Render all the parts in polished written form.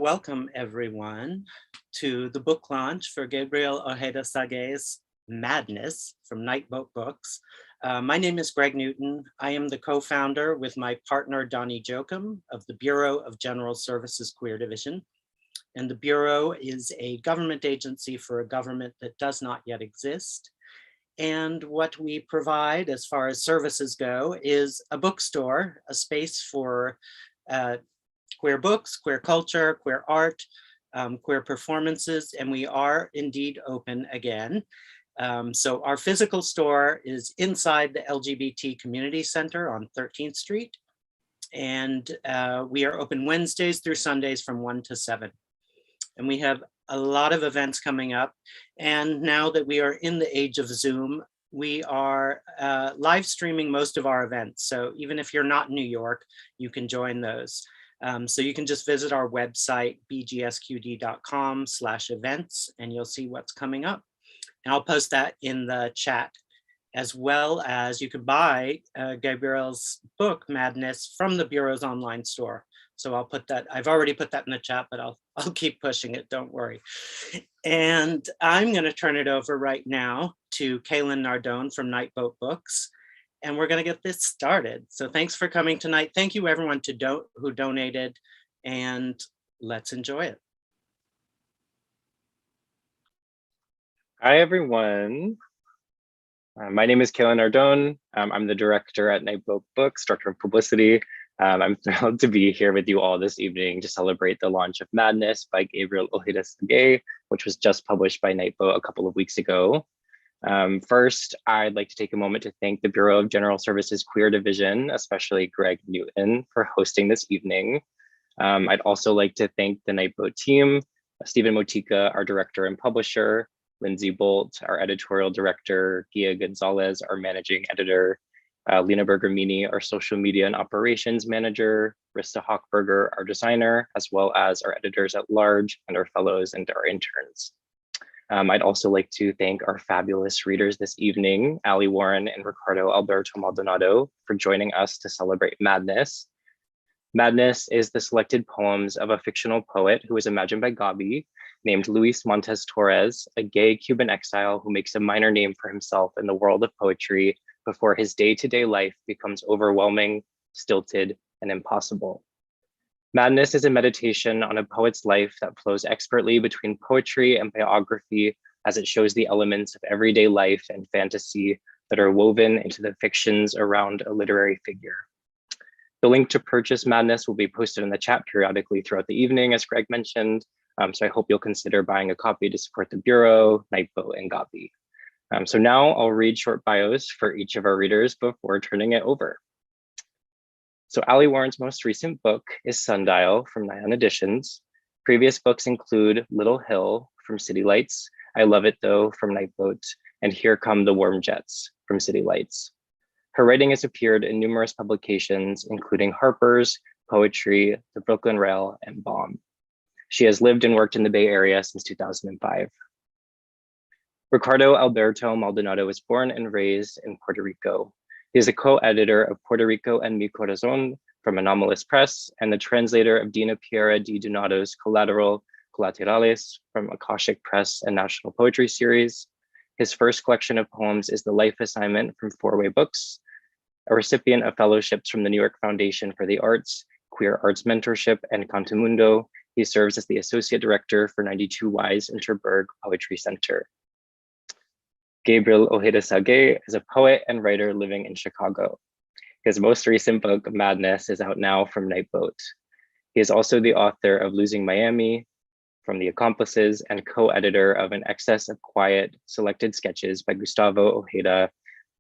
Welcome everyone to the book launch for Gabriel Ojeda-Sagué's Madness from Nightboat Books. My name is Greg Newton. I am the co-founder with my partner Donnie Jochum of the Bureau of General Services Queer Division. And the Bureau is a government agency for a government that does not yet exist. And what we provide as far as services go is a bookstore, a space for queer books, queer culture, queer art, queer performances, and we are indeed open again. So our physical store is inside the LGBT Community Center on 13th Street. And we are open Wednesdays through Sundays from 1 to 7. And we have a lot of events coming up. And now that we are in the age of Zoom, we are live streaming most of our events. So even if you're not in New York, you can join those. So you can just visit our website, bgsqd.com/events, and you'll see what's coming up. And I'll post that in the chat, as well as you can buy Gabriel's book, Madness, from the Bureau's online store. So I'll put that, I've already put that in the chat, but I'll keep pushing it, don't worry. And I'm gonna turn it over right now to Kaylin Nardone from Nightboat Books. And we're going to get this started. So thanks for coming tonight. Thank you everyone who donated, and let's enjoy it. Hi everyone. My name is Kaylin Nardone. I'm the director at Nightboat Books, director of publicity. I'm thrilled to be here with you all this evening to celebrate the launch of Madness by Gabriel Ojeda-Sagué, which was just published by Nightboat a couple of weeks ago. First, I'd like to take a moment to thank the Bureau of General Services Queer Division, especially Greg Newton, for hosting this evening. I'd also like to thank the Nightboat team, Stephen Motika, our director and publisher, Lindsay Bolt, our editorial director, Gia Gonzalez, our managing editor, Lena Bergamini, our social media and operations manager, Rista Hochberger, our designer, as well as our editors at large and our fellows and our interns. I'd also like to thank our fabulous readers this evening, Alli Warren and Ricardo Alberto Maldonado, for joining us to celebrate Madness. Madness is the selected poems of a fictional poet who was imagined by Gabi, named Luis Montes-Torres, a gay Cuban exile who makes a minor name for himself in the world of poetry before his day-to-day life becomes overwhelming, stilted, and impossible. Madness is a meditation on a poet's life that flows expertly between poetry and biography as it shows the elements of everyday life and fantasy that are woven into the fictions around a literary figure. The link to purchase Madness will be posted in the chat periodically throughout the evening, as Greg mentioned. So I hope you'll consider buying a copy to support the Bureau, Nightboat, and Gabi. So now I'll read short bios for each of our readers before turning it over. So Alli Warren's most recent book is Sundial from Nyan Editions. Previous books include Little Hill from City Lights, I Love It Though from Nightboat, and Here Come the Warm Jets from City Lights. Her writing has appeared in numerous publications, including Harper's, Poetry, The Brooklyn Rail, and Bomb. She has lived and worked in the Bay Area since 2005. Ricardo Alberto Maldonado was born and raised in Puerto Rico. He is a co-editor of Puerto Rico and Mi Corazón from Anomalous Press and the translator of Dina Piera Di Donato's Collaterales from Akashic Press and National Poetry Series. His first collection of poems is The Life Assignment from Four-Way Books, a recipient of fellowships from the New York Foundation for the Arts, Queer Arts Mentorship, and Contamundo. He serves as the Associate Director for 92 Wise Interberg Poetry Center. Gabriel Ojeda-Sagué is a poet and writer living in Chicago. His most recent book, Madness, is out now from Nightboat. He is also the author of Losing Miami, From the Accomplices, and co-editor of An Excess of Quiet, Selected Sketches by Gustavo Ojeda,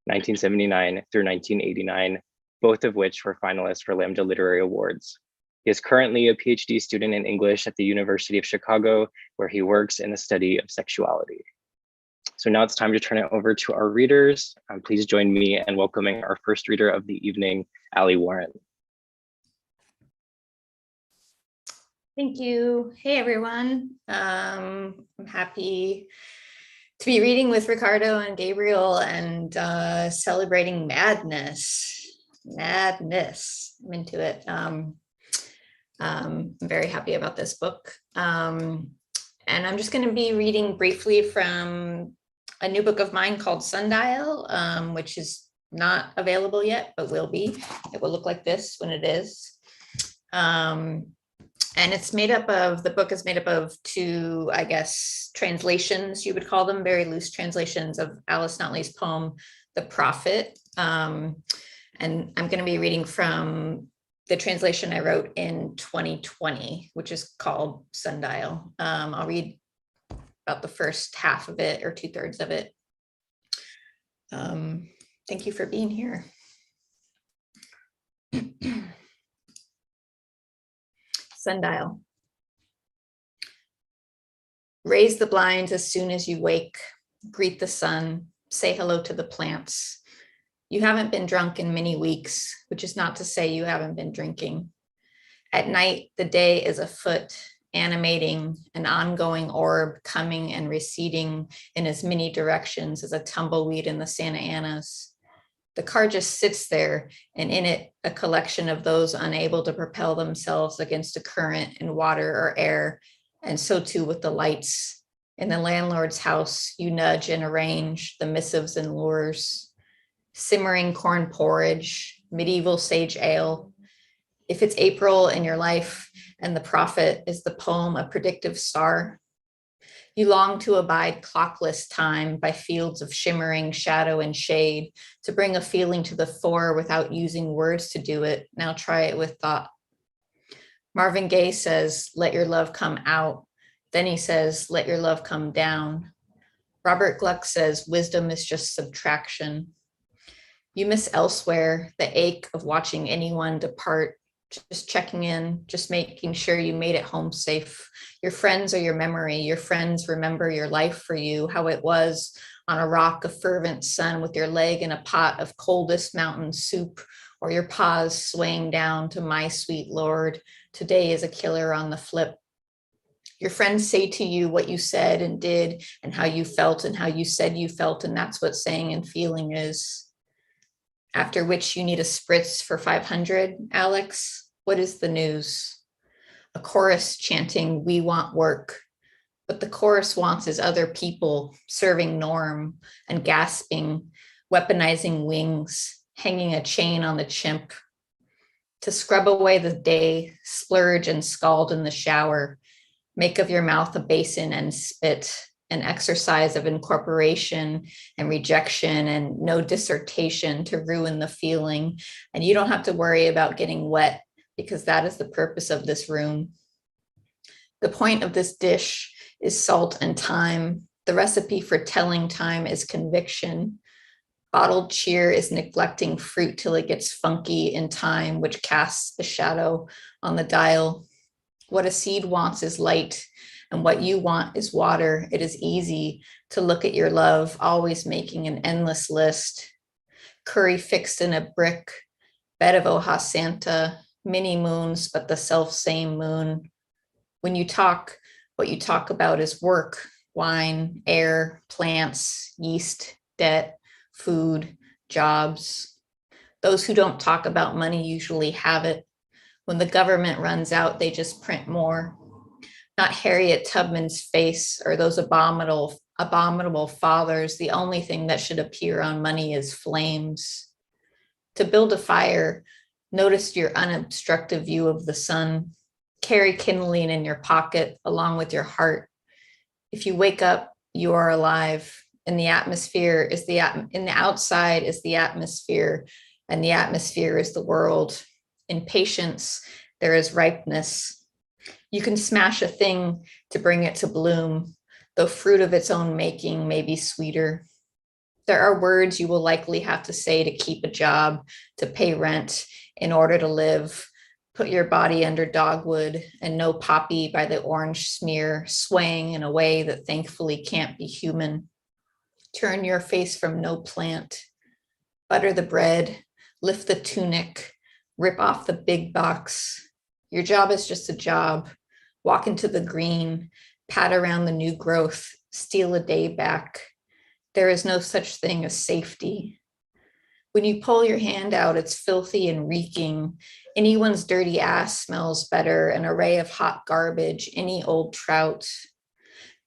1979 through 1989, both of which were finalists for Lambda Literary Awards. He is currently a PhD student in English at the University of Chicago, where he works in the study of sexuality. So now it's time to turn it over to our readers. Please join me in welcoming our first reader of the evening, Alli Warren. Thank you. Hey, everyone. I'm happy to be reading with Ricardo and Gabriel and celebrating Madness. I'm into it. I'm very happy about this book. And I'm just going to be reading briefly from a new book of mine called Sundial, which is not available yet, but will be. It will look like this when it is. And it's made up of, the book is made up of two, I guess, translations, you would call them, very loose translations of Alice Notley's poem, The Prophet. And I'm going to be reading from the translation I wrote in 2020, which is called Sundial. I'll read about the first half of it or 2/3 of it. Thank you for being here. Sundial. Raise the blinds as soon as you wake, greet the sun, say hello to the plants. You haven't been drunk in many weeks, which is not to say you haven't been drinking. At night, the day is afoot, animating, an ongoing orb coming and receding in as many directions as a tumbleweed in the Santa Anas. The car just sits there, and in it, a collection of those unable to propel themselves against a current in water or air, and so too with the lights. In the landlord's house, you nudge and arrange the missives and lures. Simmering corn porridge, medieval sage ale. If it's April in your life and the prophet is the poem a predictive star, you long to abide clockless time by fields of shimmering shadow and shade, to bring a feeling to the fore without using words to do it. Now try it with thought. Marvin Gaye says, let your love come out. Then he says, let your love come down. Robert Gluck says, wisdom is just subtraction. You miss elsewhere the ache of watching anyone depart, just checking in, just making sure you made it home safe. Your friends are your memory. Your friends remember your life for you, how it was on a rock of fervent sun with your leg in a pot of coldest mountain soup, or your paws swaying down to My Sweet Lord, today is a killer on the flip. Your friends say to you what you said and did and how you felt and how you said you felt, and that's what saying and feeling is. After which you need a spritz for 500, Alex. What is the news? A chorus chanting, we want work. What the chorus wants is other people serving norm and gasping, weaponizing wings, hanging a chain on the chimp. To scrub away the day, splurge and scald in the shower, make of your mouth a basin and spit, an exercise of incorporation and rejection and no dissertation to ruin the feeling. And you don't have to worry about getting wet because that is the purpose of this room. The point of this dish is salt and time. The recipe for telling time is conviction. Bottled cheer is neglecting fruit till it gets funky in time, which casts a shadow on the dial. What a seed wants is light, and what you want is water. It is easy to look at your love, always making an endless list. Curry fixed in a brick, bed of Hoja Santa, mini moons, but the self-same moon. When you talk, what you talk about is work, wine, air, plants, yeast, debt, food, jobs. Those who don't talk about money usually have it. When the government runs out, they just print more. Not Harriet Tubman's face or those abominable fathers. The only thing that should appear on money is flames. To build a fire, notice your unobstructed view of the sun. Carry kindling in your pocket along with your heart. If you wake up, you are alive. And the atmosphere is in the outside is the atmosphere, and the atmosphere is the world. In patience, there is ripeness. You can smash a thing to bring it to bloom, though fruit of its own making may be sweeter. There are words you will likely have to say to keep a job, to pay rent, in order to live. Put your body under dogwood and no poppy by the orange smear, swaying in a way that thankfully can't be human. Turn your face from no plant. Butter the bread, lift the tunic, rip off the big box. Your job is just a job. Walk into the green, pat around the new growth, steal a day back. There is no such thing as safety. When you pull your hand out, it's filthy and reeking. Anyone's dirty ass smells better, an array of hot garbage, any old trout.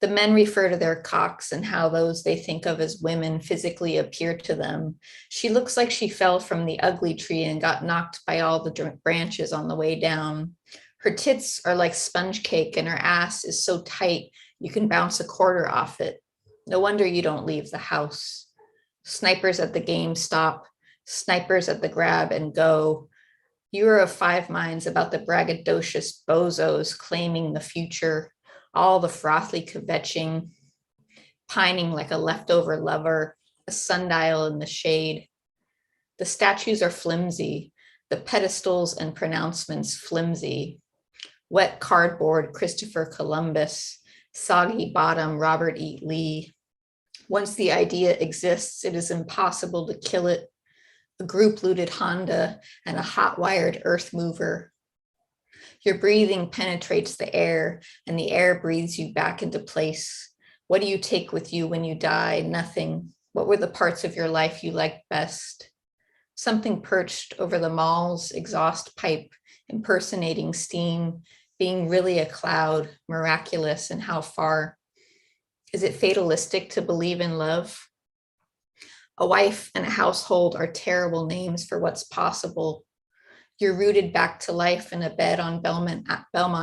The men refer to their cocks and how those they think of as women physically appear to them. She looks like she fell from the ugly tree and got knocked by all the branches on the way down. Her tits are like sponge cake and her ass is so tight you can bounce a quarter off it. No wonder you don't leave the house. Snipers at the game stop, snipers at the grab and go. You are of five minds about the braggadocious bozos claiming the future, all the frothy kvetching, pining like a leftover lover, a sundial in the shade. The statues are flimsy, the pedestals and pronouncements flimsy. Wet cardboard, Christopher Columbus, soggy bottom, Robert E. Lee. Once the idea exists, it is impossible to kill it. A group looted Honda and a hot-wired earth mover. Your breathing penetrates the air and the air breathes you back into place. What do you take with you when you die? Nothing. What were the parts of your life you liked best? Something perched over the mall's exhaust pipe, impersonating steam, being really a cloud, miraculous, and how far? Is it fatalistic to believe in love? A wife and a household are terrible names for what's possible. You're rooted back to life in a bed on Belmont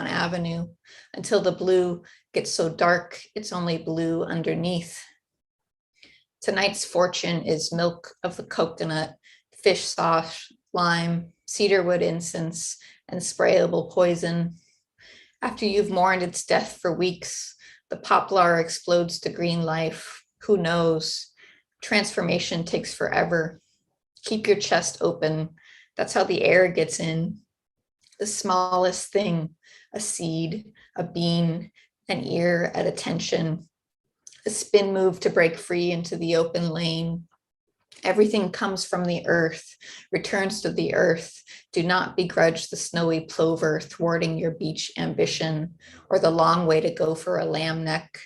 Avenue until the blue gets so dark, it's only blue underneath. Tonight's fortune is milk of the coconut, fish sauce, lime, cedarwood incense, and sprayable poison. After you've mourned its death for weeks, the poplar explodes to green life. Who knows? Transformation takes forever. Keep your chest open. That's how the air gets in. The smallest thing, a seed, a bean, an ear at attention, a spin move to break free into the open lane. Everything comes from the earth, returns to the earth. Do not begrudge the snowy plover thwarting your beach ambition or the long way to go for a lamb neck.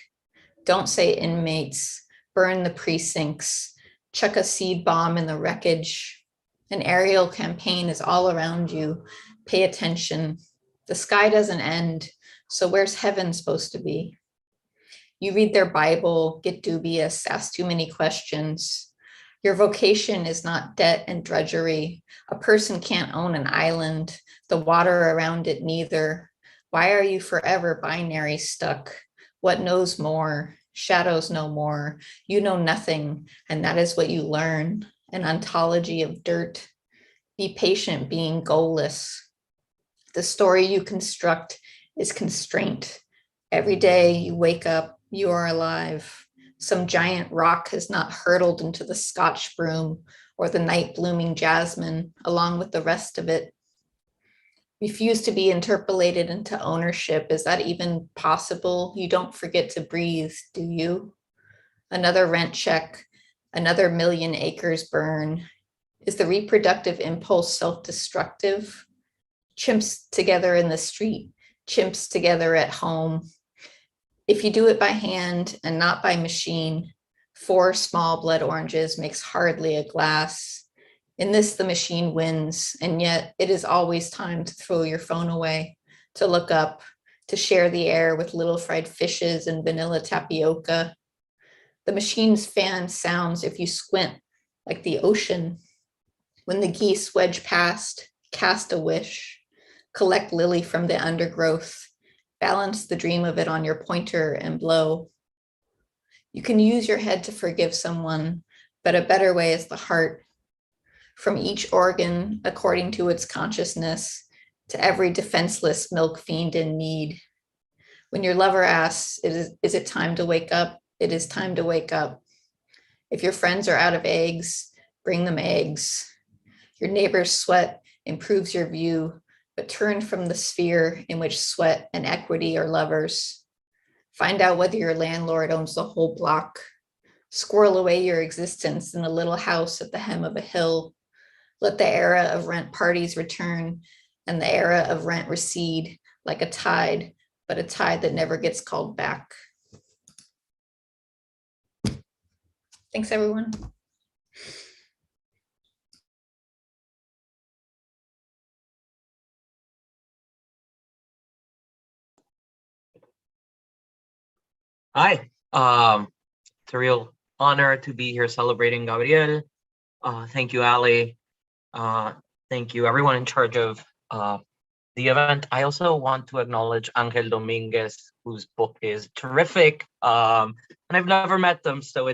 Don't say inmates, burn the precincts, chuck a seed bomb in the wreckage. An aerial campaign is all around you. Pay attention. The sky doesn't end, so where's heaven supposed to be? You read their Bible, get dubious, ask too many questions. Your vocation is not debt and drudgery. A person can't own an island, the water around it neither. Why are you forever binary stuck? What knows more? Shadows know more. You know nothing, and that is what you learn. An ontology of dirt. Be patient being goalless. The story you construct is constraint. Every day you wake up, you are alive. Some giant rock has not hurtled into the Scotch broom or the night blooming jasmine along with the rest of it. Refuse to be interpolated into ownership. Is that even possible? You don't forget to breathe, do you? Another rent check, another million acres burn. Is the reproductive impulse self-destructive? Chimps together in the street, chimps together at home. If you do it by hand and not by machine, 4 small blood oranges makes hardly a glass. In this, the machine wins, and yet it is always time to throw your phone away, to look up, to share the air with little fried fishes and vanilla tapioca. The machine's fan sounds, if you squint, like the ocean. When the geese wedge past, cast a wish, collect lily from the undergrowth, balance the dream of it on your pointer and blow. You can use your head to forgive someone, but a better way is the heart. From each organ, according to its consciousness, to every defenseless milk fiend in need. When your lover asks, is it time to wake up? It is time to wake up. If your friends are out of eggs, bring them eggs. Your neighbor's sweat improves your view, but turn from the sphere in which sweat and equity are lovers. Find out whether your landlord owns the whole block. Squirrel away your existence in a little house at the hem of a hill. Let the era of rent parties return and the era of rent recede like a tide, but a tide that never gets called back. Thanks, everyone. Hi. It's a real honor to be here celebrating Gabriel. Thank you, Alli. Thank you, everyone in charge of the event. I also want to acknowledge Angel Dominguez, whose book is terrific. And I've never met them, so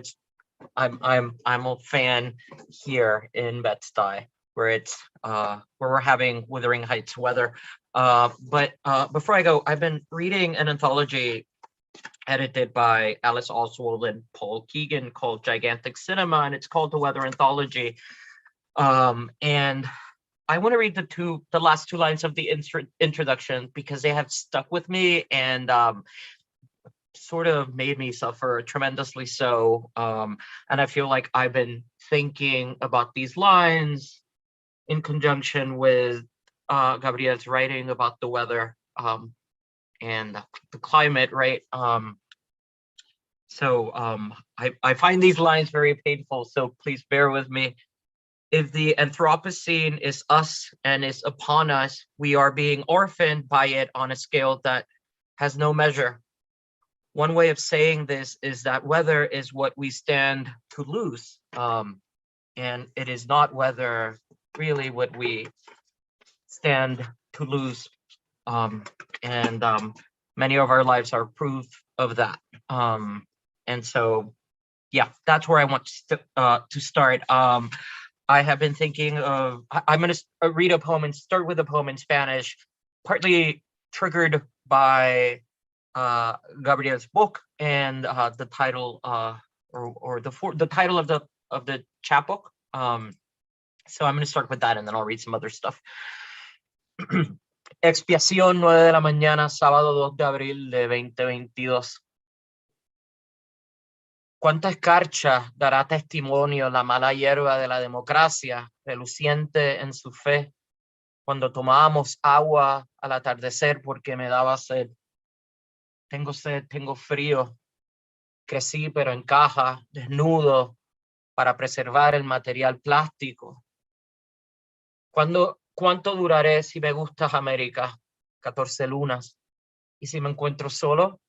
I'm a fan here in Bed-Stuy, where we're having Wuthering Heights weather. But before I go, I've been reading an anthology edited by Alice Oswald and Paul Keegan called Gigantic Cinema, and it's called The Weather Anthology. And I want to read the last two lines of the introduction because they have stuck with me and sort of made me suffer tremendously so. And I feel like I've been thinking about these lines in conjunction with Gabriel's writing about the weather and the climate, right? I find these lines very painful, so please bear with me. If the Anthropocene is us and is upon us, we are being orphaned by it on a scale that has no measure. One way of saying this is that weather is what we stand to lose, and it is not weather really what we stand to lose. Many of our lives are proof of that. And so, yeah, that's where I want to start. I have been thinking of, I'm going to read a poem and start with a poem in Spanish, partly triggered by Gabriel's book and the title the title of the chapbook. So I'm going to start with that and then I'll read some other stuff. Expiación, 9 de la mañana, sábado 2 de abril de 2022. ¿Cuánta escarcha dará testimonio la mala hierba de la democracia, reluciente en su fe, cuando tomábamos agua al atardecer porque me daba sed? Tengo sed, tengo frío, crecí pero en caja, desnudo, para preservar el material plástico. ¿Cuánto duraré si me gustas América? 14 lunas. ¿Y si me encuentro solo?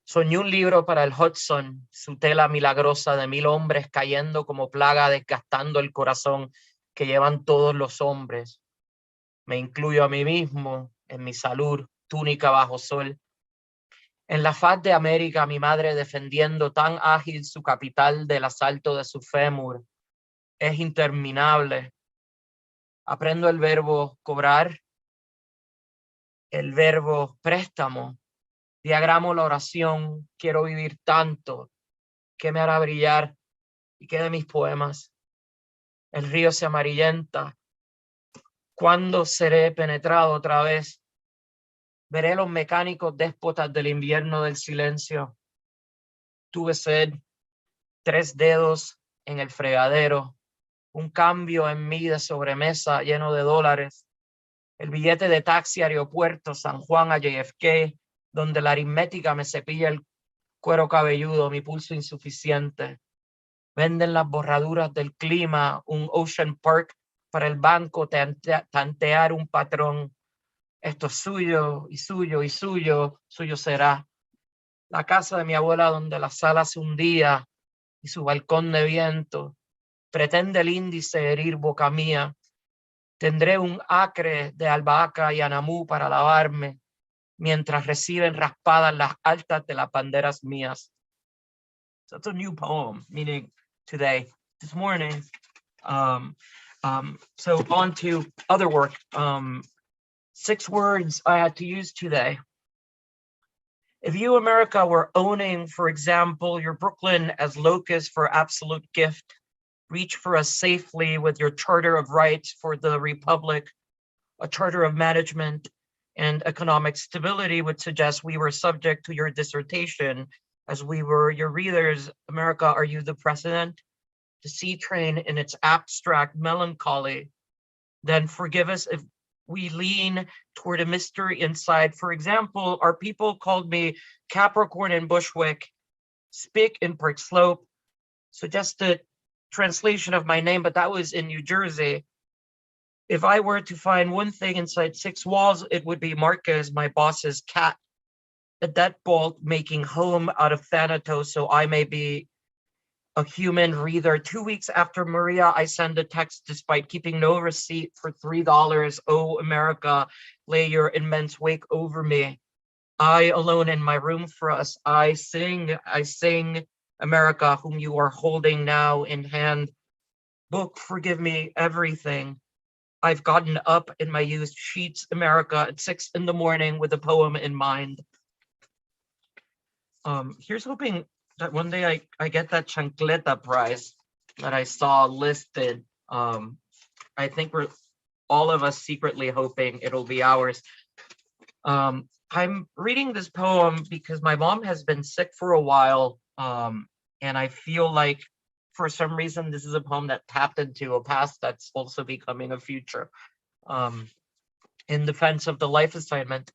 Soñé un libro para el Hudson, su tela milagrosa de 1000 hombres cayendo como plaga, desgastando el corazón que llevan todos los hombres. Me incluyo a mí mismo en mi salud, túnica bajo sol. En la faz de América, mi madre defendiendo tan ágil su capital del asalto de su fémur. Es interminable. Aprendo el verbo cobrar, el verbo préstamo. Diagramo la oración, quiero vivir tanto, ¿qué me hará brillar? ¿Y qué de mis poemas? El río se amarillenta. ¿Cuándo seré penetrado otra vez? Veré los mecánicos déspotas del invierno del silencio. Tuve sed, 3 dedos en el fregadero, un cambio en mí de sobremesa lleno de dólares, el billete de taxi aeropuerto San Juan a JFK, donde la aritmética me cepilla el cuero cabelludo, mi pulso insuficiente. Venden las borraduras del clima, un Ocean Park para el banco, tantear un patrón. Esto es suyo y suyo y suyo, suyo será. La casa de mi abuela donde la sala se hundía y su balcón de viento. Pretende el índice herir boca mía. Tendré un acre de albahaca y anamú para lavarme, mientras reciben raspadas las altas de las banderas mías. So it's a new poem, meaning today, this morning. So on to other work. 6 words I had to use today. If you, America, were owning, for example, your Brooklyn as locus for absolute gift, reach for us safely with your charter of rights for the republic, a charter of management and economic stability would suggest we were subject to your dissertation as we were your readers. America, are you the precedent? The sea train in its abstract melancholy. Then forgive us if we lean toward a mystery inside. For example, our people called me Capricorn in Bushwick, Spick in Park Slope, suggested translation of my name, but that was in New Jersey. If I were to find one thing inside 6 walls, it would be Marcus, my boss's cat. a deadbolt making home out of Thanatos so I may be a human breather. 2 weeks after Maria, I send a text despite keeping no receipt for $3. Oh, America, lay your immense wake over me. I alone in my room for us. I sing, America, whom you are holding now in hand. Book, forgive me everything. I've gotten up in my used sheets, America, at 6 a.m. with a poem in mind. Here's hoping that one day I get that Chancleta prize that I saw listed. I think we're all of us secretly hoping it'll be ours. I'm reading this poem because my mom has been sick for a while, and I feel like for some reason this is a poem that tapped into a past that's also becoming a future. In defense of the life assignment.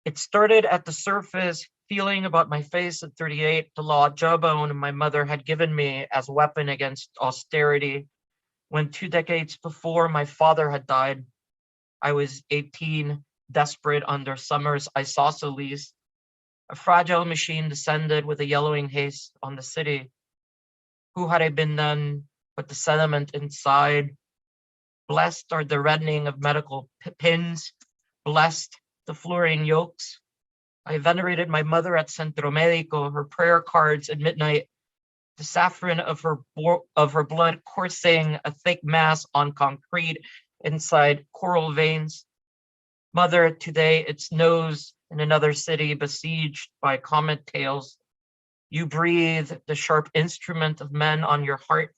It started at the surface, feeling about my face at 38, the law jawbone my mother had given me as a weapon against austerity. When 2 decades before my father had died, I was 18, desperate under summer's isosceles. A fragile machine descended with a yellowing haste on the city. Who had I been then but the sediment inside? Blessed are the reddening of medical pins, blessed the fluorine yolks. I venerated my mother at Centro Medico, her prayer cards at midnight, the saffron of her blood coursing a thick mass on concrete inside coral veins. Mother, today it snows in another city besieged by comet tails. You breathe the sharp instrument of men on your heart.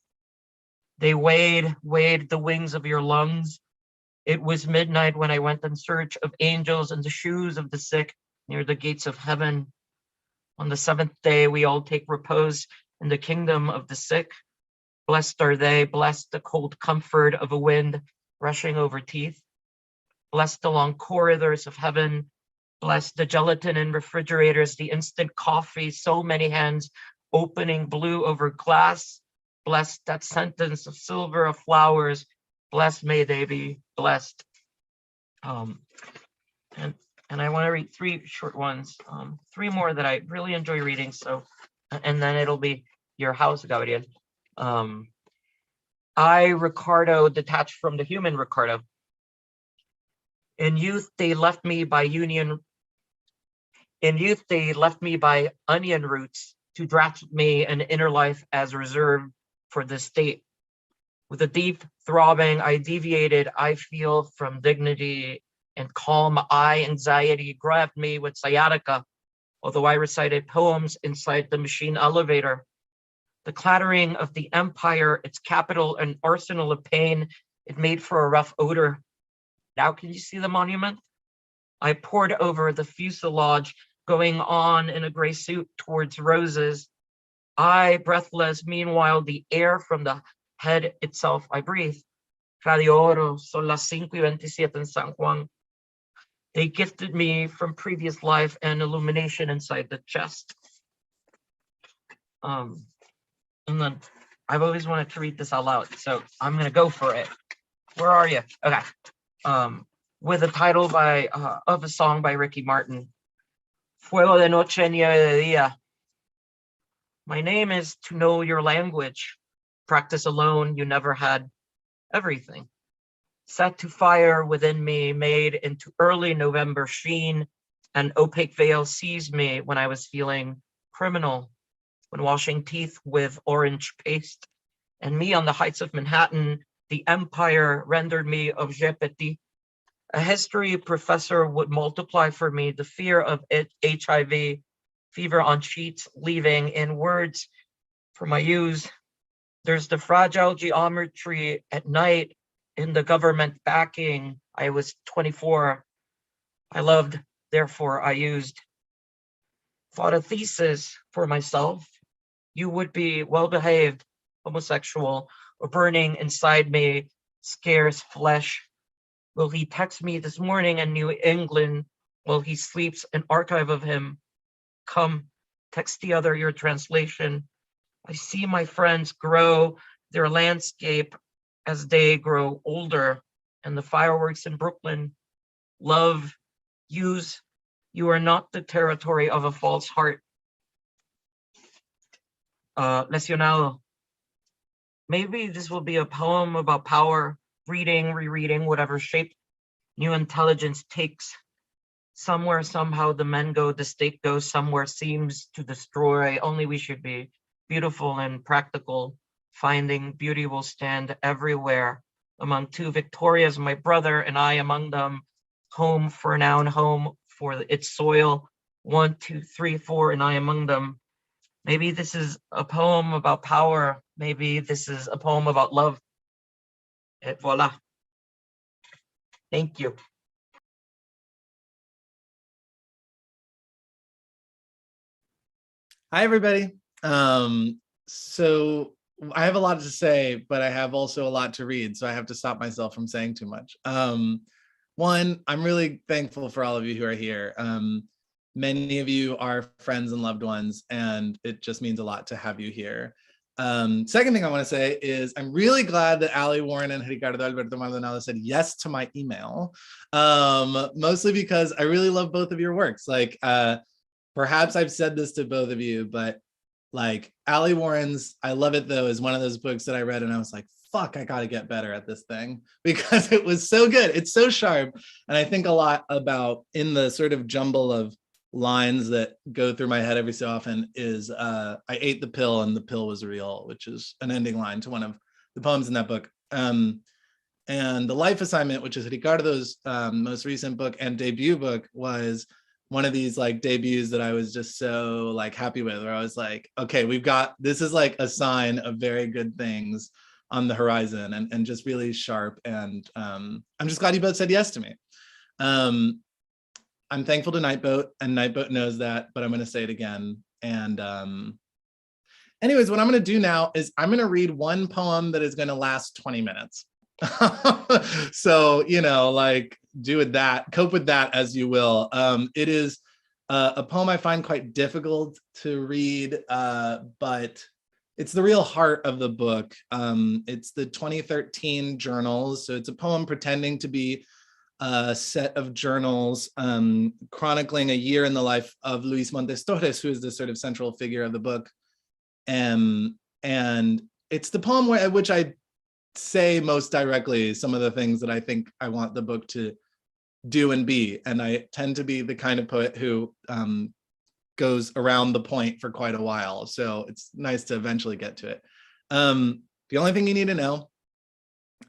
They weighed the wings of your lungs. It was midnight when I went in search of angels in the shoes of the sick near the gates of heaven. On the 7th day, we all take repose in the kingdom of the sick. Blessed are they, blessed the cold comfort of a wind rushing over teeth. Blessed the long corridors of heaven. Blessed the gelatin in refrigerators, the instant coffee, so many hands opening blue over glass. Blessed that sentence of silver of flowers. Blessed may they be blessed. And I want to read 3 short ones, 3 more that I really enjoy reading. So, and then it'll be your house, Gabriel. I, Ricardo, detached from the human Ricardo. In youth, they left me by onion roots to draft me an inner life as reserved for the state. With a deep throbbing, I deviated, I feel, from dignity and calm. Anxiety grabbed me with sciatica, although I recited poems inside the machine elevator. The clattering of the empire, its capital and arsenal of pain, it made for a rough odor. Now can you see the monument? I poured over the fuselage, going on in a gray suit towards roses. I, breathless, meanwhile, the air from the head itself I breathe. Radio Oro, son las 5:27 en San Juan. They gifted me from previous life and illumination inside the chest. And then I've always wanted to read this out loud, so I'm gonna go for it. Where are you? Okay. With a title of a song by Ricky Martin. Fuego de noche, nieve de día. My name is to know your language. Practice alone, you never had everything. Set to fire within me, made into early November sheen. An opaque veil seized me when I was feeling criminal, when washing teeth with orange paste. And me on the heights of Manhattan, the empire rendered me objet petit. A history professor would multiply for me the fear of HIV, fever on sheets, leaving in words for my use. There's the fragile geometry at night in the government backing. I was 24. I loved, therefore I used. Thought a thesis for myself. You would be well-behaved, homosexual, or burning inside me, scarce flesh. Will he text me this morning in New England while he sleeps, an archive of him? Come, text the other your translation. I see my friends grow their landscape as they grow older, and the fireworks in Brooklyn. Love, use You are not the territory of a false heart. Lesionado. Maybe this will be a poem about power, reading, rereading, whatever shape new intelligence takes. Somewhere, somehow, the men go, the state goes somewhere, seems to destroy. Only we should be beautiful and practical. Finding beauty will stand everywhere. Among two Victorias, my brother and I among them. Home for a noun, home for its soil. 1, 2, 3, 4, and I among them. Maybe this is a poem about power. Maybe this is a poem about love. Et voila. Thank you. Hi, everybody. So I have a lot to say, but I have also a lot to read, so I have to stop myself from saying too much. One, I'm really thankful for all of you who are here. Many of you are friends and loved ones, and it just means a lot to have you here. Second thing I want to say is I'm really glad that Alli, Warren, and Ricardo, Alberto, Maldonado said yes to my email, mostly because I really love both of your works. Like, perhaps I've said this to both of you, but like Alli Warren's I Love It Though is one of those books that I read and I was like, fuck, I gotta get better at this thing because it was so good. It's so sharp. And I think a lot about, in the sort of jumble of lines that go through my head every so often, is I ate the pill and the pill was real, which is an ending line to one of the poems in that book. And The Life Assignment, which is Ricardo's most recent book and debut book, was one of these like debuts that I was just so like happy with, where I was like, okay, this is like a sign of very good things on the horizon, and just really sharp. And I'm just glad you both said yes to me. I'm thankful to Nightboat, and Nightboat knows that, but I'm going to say it again. And anyways, what I'm going to do now is I'm going to read one poem that is going to last 20 minutes. So, you know, like cope with that as you will. It is a poem I find quite difficult to read, but it's the real heart of the book. It's the 2013 journals. So it's a poem pretending to be a set of journals chronicling a year in the life of Luis Montes-Torres, who is the sort of central figure of the book. And it's the poem at which I say most directly some of the things that I think I want the book to do and be. And I tend to be the kind of poet who goes around the point for quite a while. So it's nice to eventually get to it. The only thing you need to know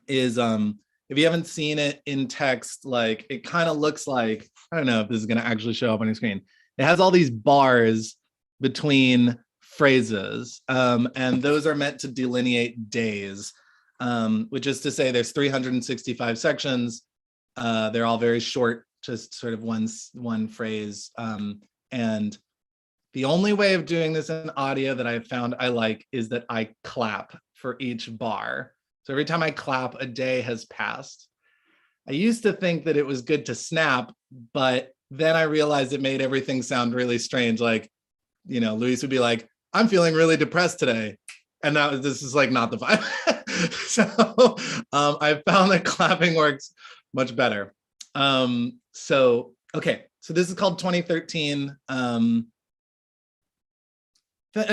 is if you haven't seen it in text, like it kind of looks like, I don't know if this is going to actually show up on your screen. It has all these bars between phrases, and those are meant to delineate days. Which is to say there's 365 sections. They're all very short, just sort of one phrase. And the only way of doing this in audio that I've found I like is that I clap for each bar. So every time I clap, a day has passed. I used to think that it was good to snap, but then I realized it made everything sound really strange. Like, you know, Luis would be like, I'm feeling really depressed today. And this is like not the vibe. So I found that clapping works much better. Okay, so this is called 2013. I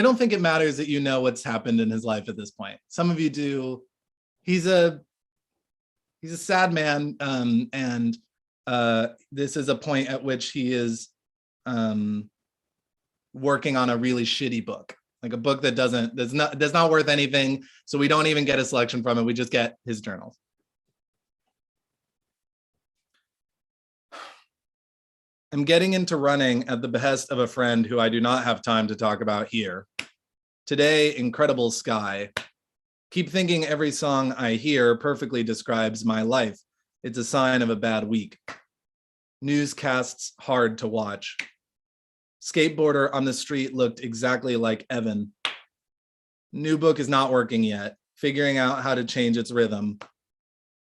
don't think it matters that you know what's happened in his life at this point. Some of you do. He's a sad man, and this is a point at which he is working on a really shitty book. Like a book that's not worth anything. So we don't even get a selection from it. We just get his journals. I'm getting into running at the behest of a friend who I do not have time to talk about here. Today, incredible sky. Keep thinking every song I hear perfectly describes my life. It's a sign of a bad week. Newscasts hard to watch. Skateboarder on the street looked exactly like Evan. New book is not working yet, figuring out how to change its rhythm.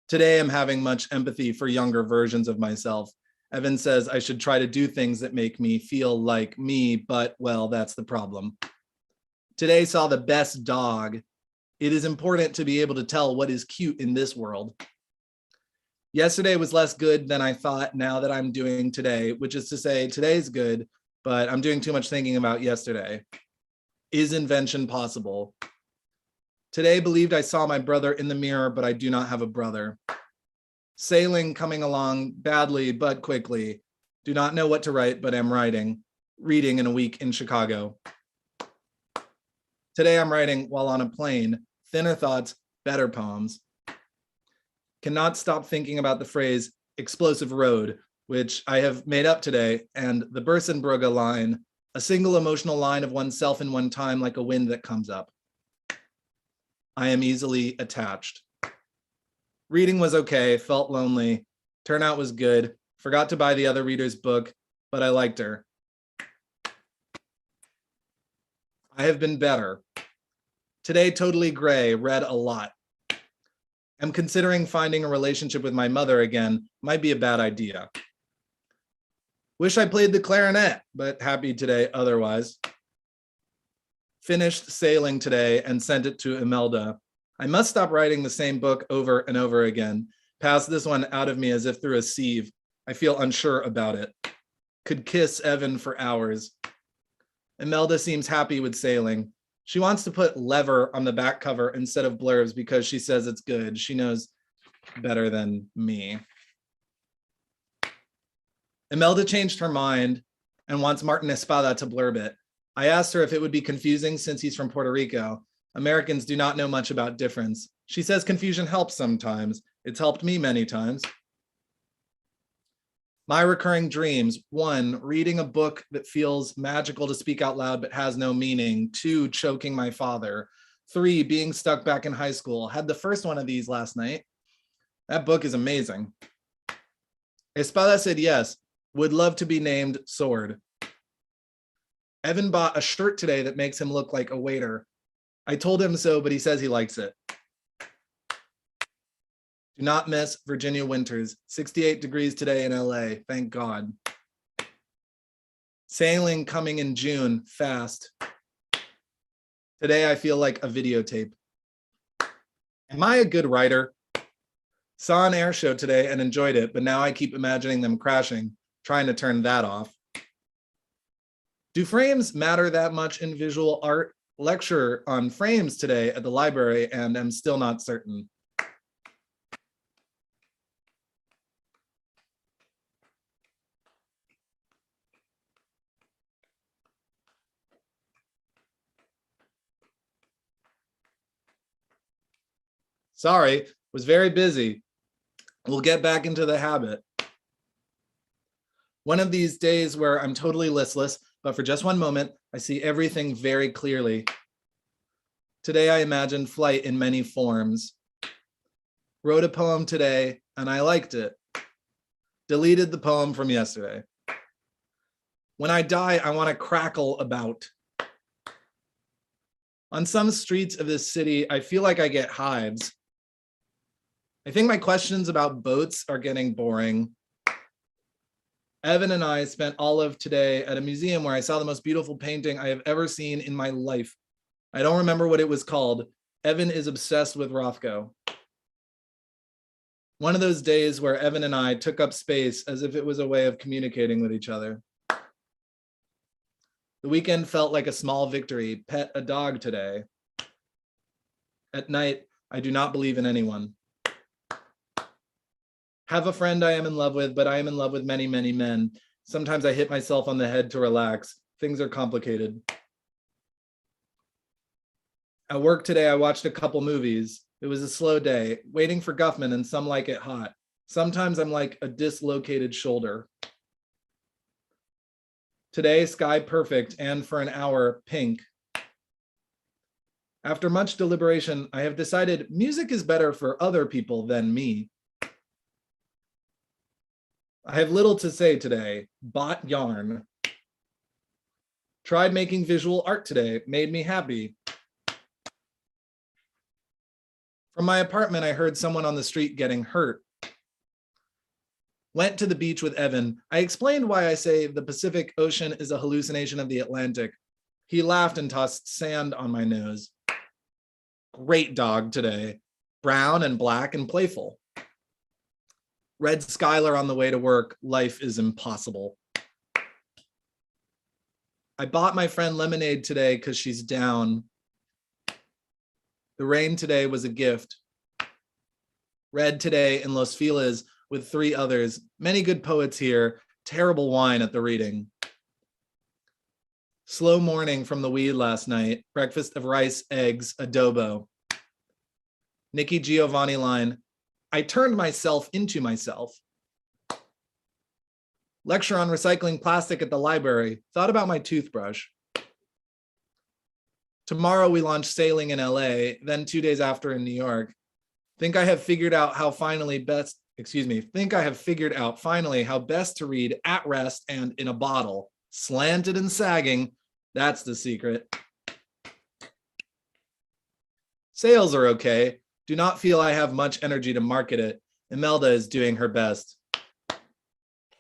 Today I'm having much empathy for younger versions of myself. Evan says I should try to do things that make me feel like me, but well, that's the problem. Today saw the best dog. It is important to be able to tell what is cute in this world. Yesterday was less good than I thought now that I'm doing today, which is to say today's good, but I'm doing too much thinking about yesterday. Is invention possible? Today believed I saw my brother in the mirror, but I do not have a brother. Sailing coming along badly, but quickly. Do not know what to write, but am writing. Reading in a week in Chicago. Today I'm writing while on a plane. Thinner thoughts, better poems. Cannot stop thinking about the phrase explosive road, which I have made up today, and the Bersenbrugge line, a single emotional line of oneself in one time like a wind that comes up. I am easily attached. Reading was okay, felt lonely. Turnout was good. Forgot to buy the other reader's book, but I liked her. I have been better. Today, totally gray, read a lot. I'm considering finding a relationship with my mother again. Might be a bad idea. Wish I played the clarinet, but happy today otherwise. Finished sailing today and sent it to Imelda. I must stop writing the same book over and over again. Pass this one out of me as if through a sieve. I feel unsure about it. Could kiss Evan for hours. Imelda seems happy with sailing. She wants to put lever on the back cover instead of blurbs because she says it's good. She knows better than me. Imelda changed her mind and wants Martin Espada to blurb it. I asked her if it would be confusing since he's from Puerto Rico. Americans do not know much about difference. She says confusion helps sometimes. It's helped me many times. My recurring dreams: 1, reading a book that feels magical to speak out loud but has no meaning. 2, choking my father. 3, being stuck back in high school. Had the first one of these last night. That book is amazing. Espada said yes, would love to be named Sword. Evan bought a shirt today that makes him look like a waiter. I told him so, but he says he likes it. Do not miss Virginia winters. 68 degrees today in LA, thank God. Sailing coming in June, fast. Today I feel like a videotape. Am I a good writer? Saw an air show today and enjoyed it, but now I keep imagining them crashing, trying to turn that off. Do frames matter that much in visual art? Lecture on frames today at the library and I'm still not certain. Sorry, was very busy. We'll get back into the habit. One of these days where I'm totally listless, but for just one moment, I see everything very clearly. Today I imagined flight in many forms. Wrote a poem today and I liked it. Deleted the poem from yesterday. When I die, I want to crackle about. On some streets of this city, I feel like I get hives. I think my questions about boats are getting boring. Evan and I spent all of today at a museum where I saw the most beautiful painting I have ever seen in my life. I don't remember what it was called. Evan is obsessed with Rothko. One of those days where Evan and I took up space as if it was a way of communicating with each other. The weekend felt like a small victory. Pet a dog today. At night, I do not believe in anyone. Have a friend I am in love with, but I am in love with many, many men. Sometimes I hit myself on the head to relax. Things are complicated. At work today, I watched a couple movies. It was a slow day, waiting for Guffman and Some Like It Hot. Sometimes I'm like a dislocated shoulder. Today, sky perfect, and for an hour, pink. After much deliberation, I have decided music is better for other people than me. I have little to say today. Bought yarn. Tried making visual art today. Made me happy. From my apartment, I heard someone on the street getting hurt. Went to the beach with Evan. I explained why I say the Pacific Ocean is a hallucination of the Atlantic. He laughed and tossed sand on my nose. Great dog today. Brown and black and playful. Read Skylar on the way to work. Life is impossible. I bought my friend lemonade today because she's down. The rain today was a gift. Read today in Los Feliz with 3 others. Many good poets here. Terrible wine at the reading. Slow morning from the weed last night. Breakfast of rice, eggs, adobo. Nikki Giovanni line. I turned myself into myself. Lecture on recycling plastic at the library. Thought about my toothbrush. Tomorrow we launch sailing in LA, then 2 days after in New York. Think I have figured out how finally best to read at rest and in a bottle. Slanted and sagging, that's the secret. Sales are okay. Do not feel I have much energy to market it. Imelda is doing her best.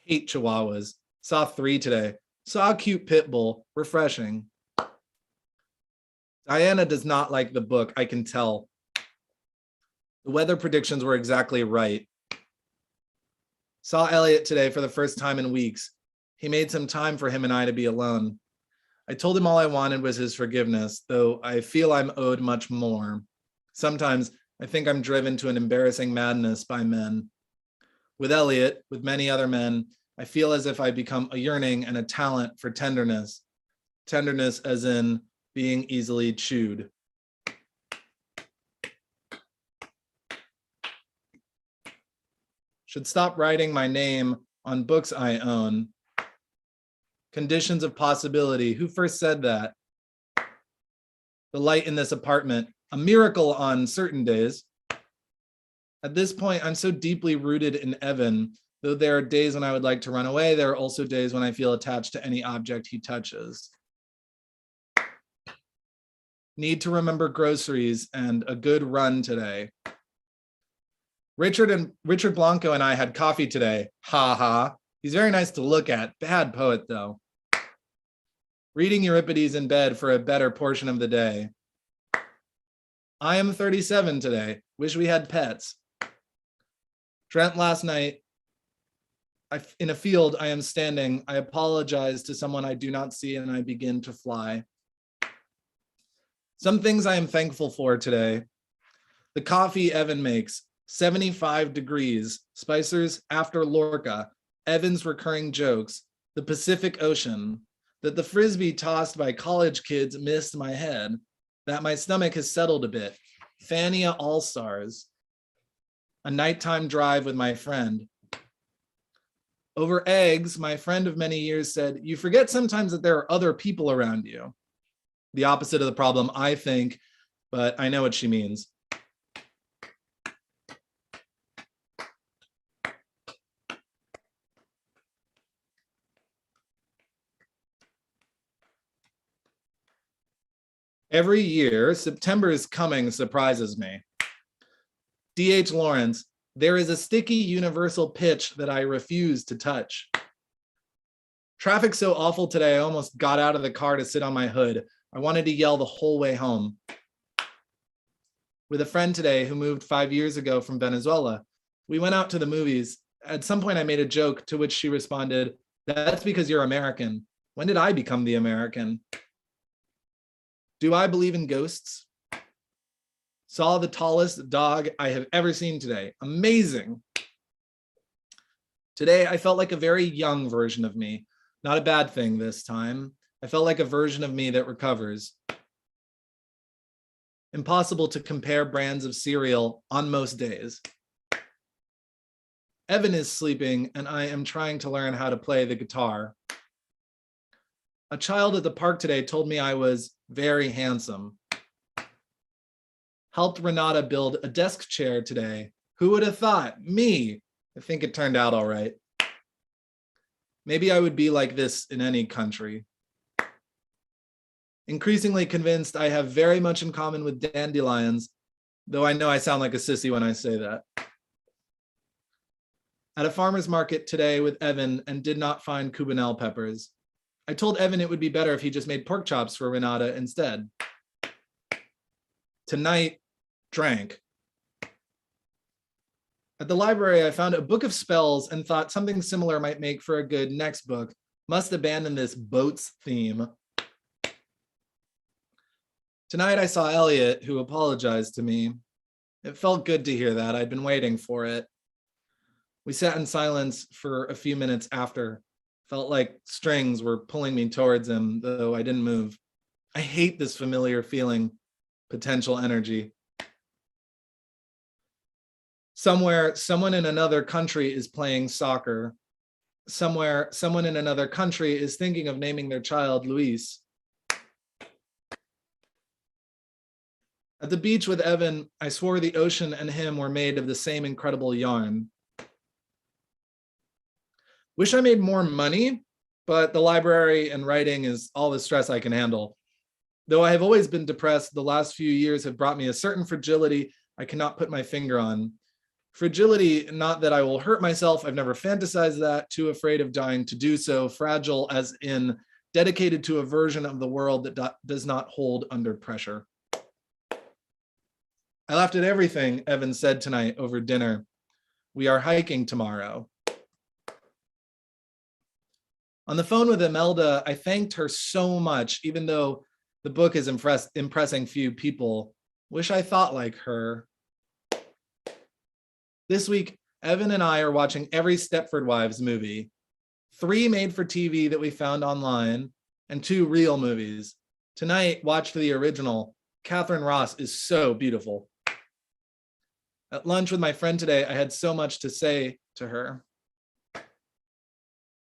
Hate chihuahuas. Saw 3 today. Saw a cute pit bull. Refreshing. Diana does not like the book, I can tell. The weather predictions were exactly right. Saw Elliot today for the first time in weeks. He made some time for him and I to be alone. I told him all I wanted was his forgiveness, though I feel I'm owed much more. Sometimes I think I'm driven to an embarrassing madness by men. With Elliot, with many other men, I feel as if I become a yearning and a talent for tenderness. Tenderness as in being easily chewed. Should stop writing my name on books I own. Conditions of possibility. Who first said that? The light in this apartment. A miracle on certain days. At this point, I'm so deeply rooted in Evan. Though there are days when I would like to run away, there are also days when I feel attached to any object he touches. Need to remember groceries and a good run today. Richard Blanco and I had coffee today. Ha ha. He's very nice to look at. Bad poet though. Reading Euripides in bed for a better portion of the day. I am 37 today. Wish we had pets. Dreamt last night. In a field I am standing. I apologize to someone I do not see and I begin to fly. Some things I am thankful for today. The coffee Evan makes. 75 degrees, Spicer's after Lorca, Evan's recurring jokes, the Pacific Ocean, that the Frisbee tossed by college kids missed my head, that my stomach has settled a bit, Fania All-Stars, a nighttime drive with my friend. Over eggs, my friend of many years said, you forget sometimes that there are other people around you. The opposite of the problem, I think, but I know what she means. Every year, September is coming surprises me. D.H. Lawrence, there is a sticky universal pitch that I refuse to touch. Traffic's so awful today, I almost got out of the car to sit on my hood. I wanted to yell the whole way home. With a friend today who moved 5 years ago from Venezuela, we went out to the movies. At some point I made a joke to which she responded, that's because you're American. When did I become the American? Do I believe in ghosts? Saw the tallest dog I have ever seen today. Amazing. Today, I felt like a very young version of me. Not a bad thing this time. I felt like a version of me that recovers. Impossible to compare brands of cereal on most days. Evan is sleeping, and I am trying to learn how to play the guitar. A child at the park today told me I was very handsome. Helped Renata build a desk chair today. Who would have thought? Me. I think it turned out all right. Maybe I would be like this in any country. Increasingly convinced I have very much in common with dandelions, though I know I sound like a sissy when I say that. At a farmer's market today with Evan and did not find Cuban peppers. I told Evan it would be better if he just made pork chops for Renata instead. Tonight, drank. At the library, I found a book of spells and thought something similar might make for a good next book. Must abandon this boats theme. Tonight I saw Elliot, who apologized to me. It felt good to hear that. I'd been waiting for it. We sat in silence for a few minutes after. Felt like strings were pulling me towards him, though I didn't move. I hate this familiar feeling, potential energy. Somewhere, someone in another country is playing soccer. Somewhere, someone in another country is thinking of naming their child Luis. At the beach with Evan, I swore the ocean and him were made of the same incredible yarn. Wish I made more money, but the library and writing is all the stress I can handle. Though I have always been depressed, the last few years have brought me a certain fragility I cannot put my finger on. Fragility, not that I will hurt myself, I've never fantasized that, too afraid of dying to do so, fragile as in dedicated to a version of the world that does not hold under pressure. I laughed at everything Evan said tonight over dinner. We are hiking tomorrow. On the phone with Imelda, I thanked her so much, even though the book is impressing few people. Wish I thought like her. This week, Evan and I are watching every Stepford Wives movie, 3 made for TV that we found online, and 2 real movies. Tonight, watched the original. Catherine Ross is so beautiful. At lunch with my friend today, I had so much to say to her.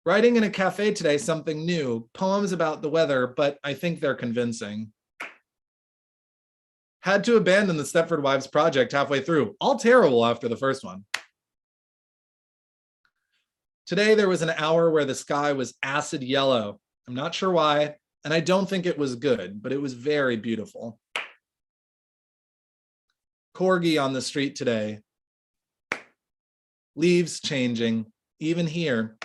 Writing in a cafe today, something new, poems about the weather, but I think they're convincing. Had to abandon the Stepford Wives project halfway through, all terrible after the first one. Today, there was an hour where the sky was acid yellow. I'm not sure why, and I don't think it was good, but it was very beautiful. Corgi on the street today. Leaves changing, even here.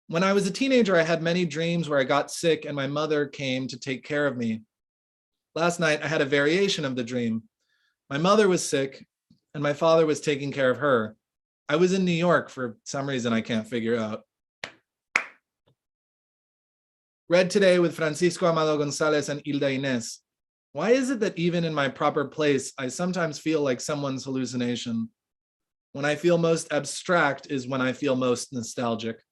When I was a teenager, I had many dreams where I got sick and my mother came to take care of me. Last night, I had a variation of the dream. My mother was sick and my father was taking care of her. I was in New York for some reason I can't figure out. Read today with Francisco Amado Gonzalez and Hilda Inés. Why is it that even in my proper place, I sometimes feel like someone's hallucination? When I feel most abstract is when I feel most nostalgic.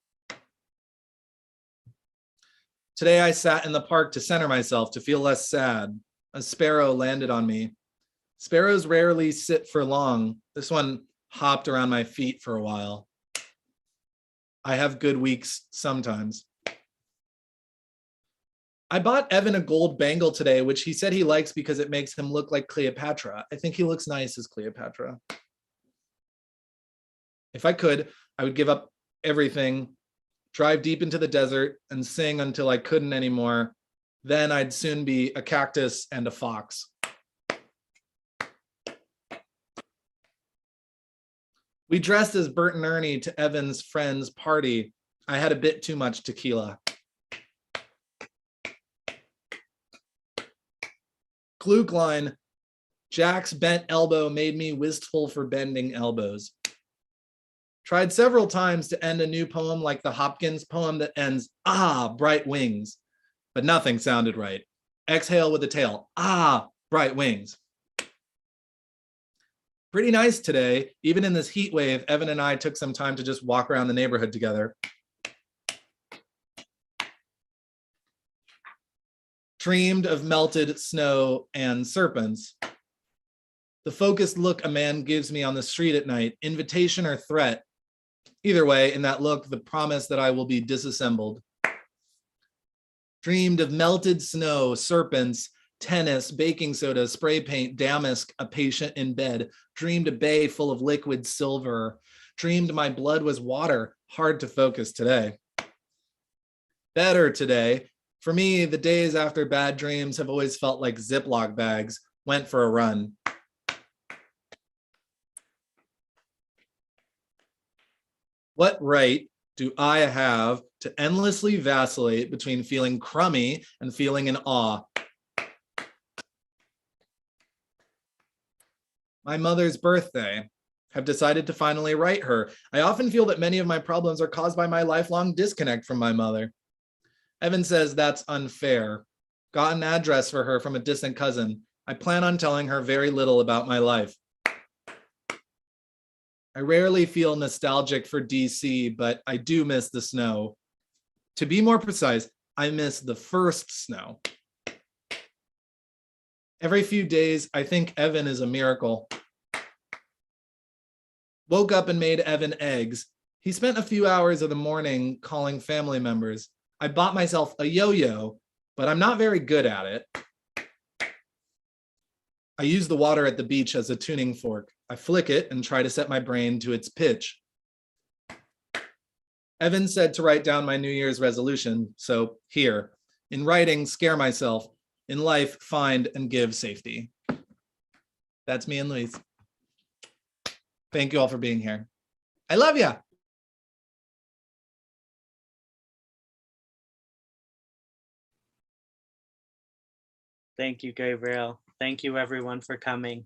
Today I sat in the park to center myself, to feel less sad. A sparrow landed on me. Sparrows rarely sit for long. This one hopped around my feet for a while. I have good weeks sometimes. I bought Evan a gold bangle today, which he said he likes because it makes him look like Cleopatra. I think he looks nice as Cleopatra. If I could, I would give up everything, drive deep into the desert and sing until I couldn't anymore. Then I'd soon be a cactus and a fox. We dressed as Bert and Ernie to Evan's friend's party. I had a bit too much tequila. Klug line, Jack's bent elbow made me wistful for bending elbows. Tried several times to end a new poem like the Hopkins poem that ends, ah, bright wings, but nothing sounded right. Exhale with a tail, ah, bright wings. Pretty nice today. Even in this heat wave, Evan and I took some time to just walk around the neighborhood together. Dreamed of melted snow and serpents. The focused look a man gives me on the street at night, invitation or threat. Either way, in that look, the promise that I will be disassembled. Dreamed of melted snow, serpents, tennis, baking soda, spray paint, damask, a patient in bed. Dreamed a bay full of liquid silver. Dreamed my blood was water, hard to focus today. Better today. For me, the days after bad dreams have always felt like Ziploc bags. Went for a run. What right do I have to endlessly vacillate between feeling crummy and feeling in awe? my mother's birthday. Have decided to finally write her. I often feel that many of my problems are caused by my lifelong disconnect from my mother. Evan says that's unfair. Got an address for her from a distant cousin. I plan on telling her very little about my life. I rarely feel nostalgic for DC, but I do miss the snow. To be more precise, I miss the first snow. Every few days, I think Evan is a miracle. Woke up and made Evan eggs. He spent a few hours of the morning calling family members. I bought myself a yo-yo, but I'm not very good at it. I use the water at the beach as a tuning fork. I flick it and try to set my brain to its pitch. Evan said to write down my New Year's resolution, so here. In writing, scare myself. In life, find and give safety. That's me and Louise. Thank you all for being here. I love ya. Thank you, Gabriel. Thank you, everyone, for coming.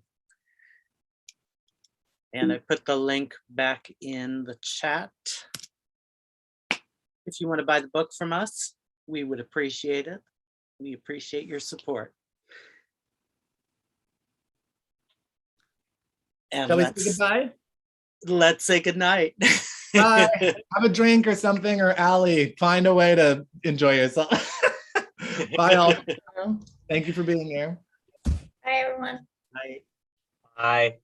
And I put the link back in the chat. If you want to buy the book from us, we would appreciate it. We appreciate your support. And Shall we say goodbye? Let's say goodnight. Bye. Have a drink or something, or Alli, find a way to enjoy yourself. Bye all. Thank you for being here. Bye, everyone. Bye. Bye.